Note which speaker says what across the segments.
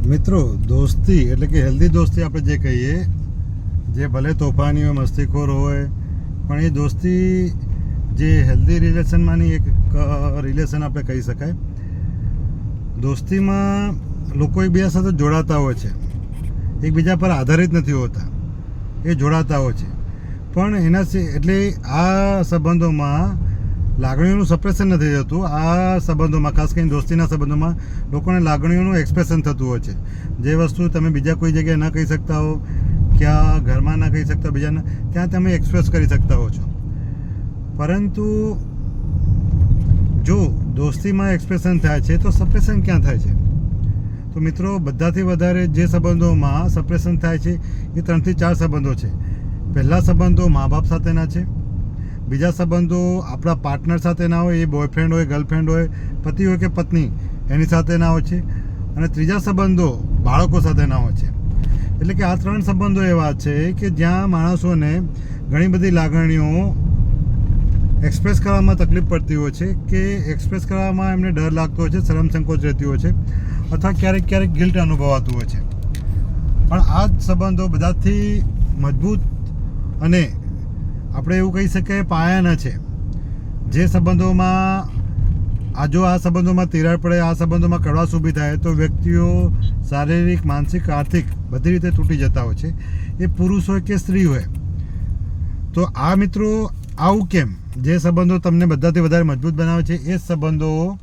Speaker 1: મિત્રો, દોસ્તી એટલે કે હેલ્ધી દોસ્તી આપણે જે કહીએ, જે ભલે તોફાની હોય, મસ્તીખોર હોય, પણ એ દોસ્તી જે હેલ્ધી રિલેશનમાંની એક રિલેશન આપણે કહી શકાય. દોસ્તીમાં લોકો એકબીજા સાથે જોડાતા હોય છે, એકબીજા પર આધારિત નથી હોતા, એ જોડાતા હોય છે. પણ એના એટલે આ સંબંધોમાં લાગણીઓનું સપ્રેશન નથી થતું. આ સંબંધોમાં, ખાસ કરીને દોસ્તીના સંબંધોમાં, લોકોને લાગણીઓનું એક્સપ્રેશન થતું હોય છે. જે વસ્તુ તમે બીજા કોઈ જગ્યાએ ન કહી શકતા હો, ક્યાં ઘરમાં ના કહી શકતા બીજાને, ત્યાં તમે એક્સપ્રેસ કરી શકતા હો છો. પરંતુ જો દોસ્તીમાં એક્સપ્રેશન થાય છે તો સપ્રેશન ક્યાં થાય છે? તો મિત્રો, બધાથી વધારે જે સંબંધોમાં સપ્રેશન થાય છે એ 3 થી 4 સંબંધો છે. પહેલા સંબંધો મા બાપ સાથેના છે. બીજા સંબંધો આપણા પાર્ટનર સાથેના હોય, એ બોયફ્રેન્ડ હોય, ગર્લફ્રેન્ડ હોય, પતિ હોય કે પત્ની, એની સાથેના હોય છે. અને ત્રીજા સંબંધો બાળકો સાથેના હોય છે. એટલે કે આ 3 સંબંધો એવા છે કે જ્યાં માણસોને ઘણી બધી લાગણીઓ એક્સપ્રેસ કરવામાં તકલીફ પડતી હોય છે, કે એક્સપ્રેસ કરવામાં એમને ડર લાગતો હોય છે, શરમ સંકોચ રહેતી હોય છે, અથવા ક્યારેક ક્યારેક ગિલ્ટ અનુભવાતું હોય છે. પણ આ જ સંબંધો બધાથી મજબૂત અને આપણે એવું કહી શકીએ પાયાના છે. જે સંબંધોમાં આ સંબંધોમાં તિરાડ પડે, આ સંબંધોમાં કડવાશ ઊભી થાય તો વ્યક્તિઓ શારીરિક, માનસિક, આર્થિક બધી રીતે તૂટી જતા હોય છે, એ પુરુષ હોય કે સ્ત્રી હોય. તો આ મિત્રો, આવું કેમ? જે સંબંધો તમને બધાથી વધારે મજબૂત બનાવે છે એ સંબંધો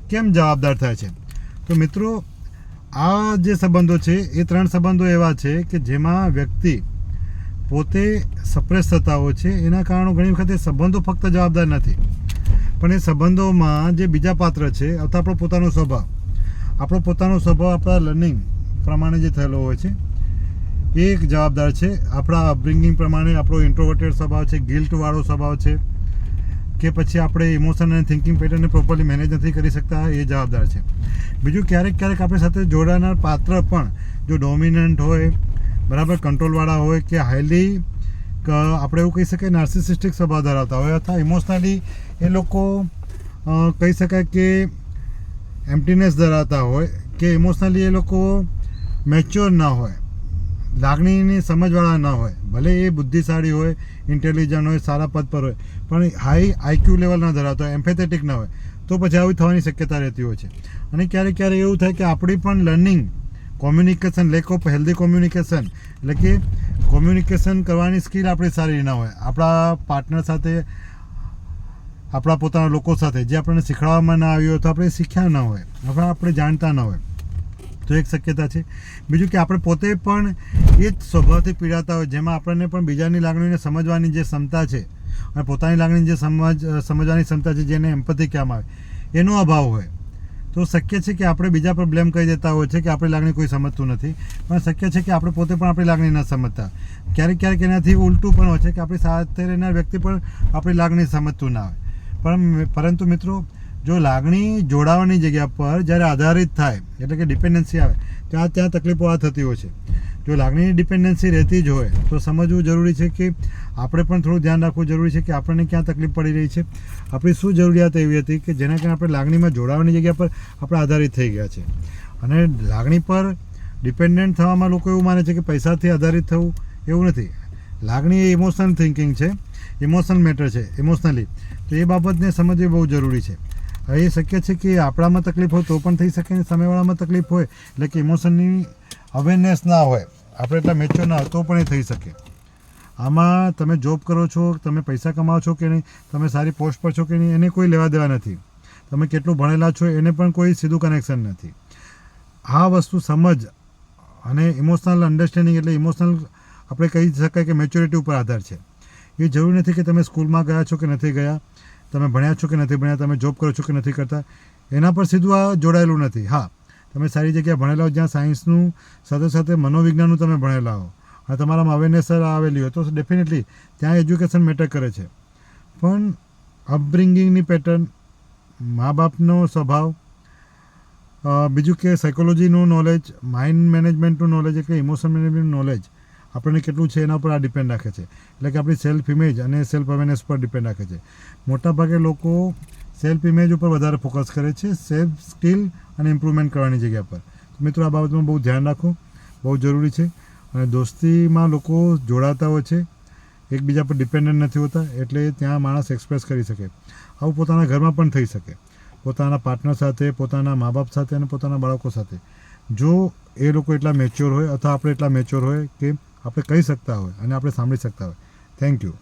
Speaker 1: કેમ જવાબદાર થાય છે? તો મિત્રો, આ જે સંબંધો છે એ 3 સંબંધો એવા છે કે જેમાં વ્યક્તિ પોતે સપ્રેસ થતા હોય છે. એના કારણો ઘણી વખત એ સંબંધો ફક્ત જવાબદાર નથી, પણ એ સંબંધોમાં જે બીજા પાત્ર છે, અથવા આપણો પોતાનો સ્વભાવ આપણા લર્નિંગ પ્રમાણે જે થયેલો હોય છે એ એક જવાબદાર છે. આપણા અપબ્રિંગિંગ પ્રમાણે આપણો ઇન્ટ્રોવર્ટેડ સ્વભાવ છે, ગિલ્ટવાળો સ્વભાવ છે, કે પછી આપણે ઇમોશન અને થિંકિંગ પેટર્નને પ્રોપરલી મેનેજ નથી કરી શકતા, એ જવાબદાર છે. બીજું, ક્યારેક આપણી સાથે જોડાનાર પાત્ર પણ જો ડોમિનન્ટ હોય, બરાબર કંટ્રોલવાળા હોય, કે હાઈલી આપણે એવું કહી શકીએ નાર્સિસિસ્ટિક સ્વભાવ ધરાવતા હોય, અથવા ઇમોશનલી એ લોકો કહી શકાય કે એમ્પ્ટીનેસ ધરાવતા હોય, કે ઇમોશનલી એ લોકો મેચ્યોર ના હોય, લાગણીની સમજવાળા ન હોય. ભલે એ બુદ્ધિશાળી હોય, ઇન્ટેલિજન્ટ હોય, સારા પદ પર હોય, પણ હાઈ આઈક્યુ લેવલ ન ધરાવતો હોય, એમ્પેથેટિક ન હોય, તો પછી આવી થવાની શક્યતા રહેતી હોય છે. અને ક્યારેક એવું થાય કે આપણી પણ learning, communication, lack of healthy communication, એટલે કે કોમ્યુનિકેશન કરવાની સ્કિલ આપણી સારી ના હોય. આપણા પાર્ટનર સાથે, આપણા પોતાના લોકો સાથે જે આપણને શીખવાડવામાં ના આવ્યું હોય, તો આપણે શીખ્યા ન હોય, અથવા આપણે જાણતા ન હોય, તો એક શક્યતા છે. બીજું કે આપણે પોતે પણ એ જ સ્વભાવથી પીડાતા હોય, જેમાં આપણને પણ બીજાની લાગણીને સમજવાની જે ક્ષમતા છે, અને પોતાની લાગણીની જે સમજવાની ક્ષમતા છે, જેને એમ્પથી કહેવામાં આવે, એનો અભાવ હોય. તો શક્ય છે કે આપણે બીજા પર બ્લેમ કરી દેતા હોય છે કે આપણી લાગણી કોઈ સમજતું નથી, પણ શક્ય છે કે આપણે પોતે પણ આપણી લાગણી ન સમજતા. ક્યારેક એનાથી ઉલટું પણ હોય છે કે આપણી સાથે રહેનાર વ્યક્તિ પણ આપણી લાગણી સમજતું ના હોય. પરંતુ મિત્રો, જો લાગણી જોડાવાની જગ્યા પર જ્યારે આધારિત થાય, એટલે કે ડિપેન્ડન્સી આવે, ત્યાં તકલીફો આ થતી હોય છે. જો લાગણીની ડિપેન્ડન્સી રહેતી જ હોય તો સમજવું જરૂરી છે કે આપણે પણ થોડું ધ્યાન રાખવું જરૂરી છે કે આપણને ક્યાં તકલીફ પડી રહી છે, આપણી શું જરૂરિયાત એવી હતી કે જેના કારણે આપણે લાગણીમાં જોડાવાની જગ્યા પર આપણે આધારિત થઈ ગયા છે. અને લાગણી પર ડિપેન્ડન્ટ થવામાં લોકો એવું માને છે કે પૈસાથી આધારિત થવું, એવું નથી. લાગણી એ ઇમોશનલ થિંકિંગ છે, ઇમોશનલ મેટર છે, ઇમોશનલી. તો એ બાબતને સમજવી બહુ જરૂરી છે. એ શક્ય છે કે આપણામાં તકલીફ હોય તો પણ થઈ શકે, ને સામેવાળામાં તકલીફ હોય, એટલે કે ઇમોશનની અવેરનેસ ના હોય, આપણે એટલા મેચ્યોર ના હોય, તો પણ એ થઈ શકે. આમાં તમે જોબ કરો છો, તમે પૈસા કમાવો છો કે નહીં, તમે સારી પોસ્ટ પર છો કે નહીં, એને કોઈ લેવા દેવા નથી. તમે કેટલું ભણેલા છો એને પણ કોઈ સીધું કનેક્શન નથી. આ વસ્તુ સમજ અને ઇમોશનલ અન્ડરસ્ટેન્ડિંગ, એટલે ઇમોશનલ આપણે કહી શકાય કે મેચ્યોરિટી ઉપર આધાર છે. એ જરૂરી નથી કે તમે સ્કૂલમાં ગયા છો કે નથી ગયા, તમે ભણ્યા છો કે નથી ભણ્યા, તમે જોબ કરો છો કે નથી કરતા, એના પર સીધું આ જોડાયેલું નથી. હા, તમે સારી જગ્યાએ ભણેલા હો, જ્યાં સાયન્સનું સાથે સાથે મનોવિજ્ઞાનનું તમે ભણેલા હો, અને તમારામાં અવેરનેસ આવેલી હોય, તો ડેફિનેટલી ત્યાં એજ્યુકેશન મેટર કરે છે. પણ અપબ્રિંગિંગની પેટર્ન, મા બાપનો સ્વભાવ, બીજું કે સાયકોલોજીનું નોલેજ, માઇન્ડ મેનેજમેન્ટનું નોલેજ, એટલે ઇમોશન મેનેજમેન્ટનું નોલેજ આપણને કેટલું છે એના પર આ ડિપેન્ડ રાખે છે. એટલે કે આપણી સેલ્ફ ઇમેજ અને સેલ્ફ અવેરનેસ પર ડિપેન્ડ રાખે છે. મોટાભાગે લોકો સેલ્ફ ઇમેજ ઉપર વધારે ફોકસ કરે છે, સેલ્ફ સ્કિલ અને ઇમ્પ્રુવમેન્ટ કરવાની જગ્યા પર. મિત્રો આ બાબતમાં બહુ ધ્યાન રાખો, બહુ જરૂરી છે. અને દોસ્તીમાં લોકો જોડાતા હોય છે, એકબીજા પર ડિપેન્ડન્ટ નથી હોતા, એટલે ત્યાં માણસ એક્સપ્રેસ કરી શકે. આવું પોતાના ઘરમાં પણ થઈ શકે, પોતાના પાર્ટનર સાથે, પોતાના મા બાપ સાથે અને પોતાના બાળકો સાથે. જો એ લોકો એટલા મેચ્યોર હોય અથવા આપણે એટલા મેચ્યોર હોય કે આપણે કહી શકતા હોય અને આપણે સાંભળી શકતા હોય. Thank you.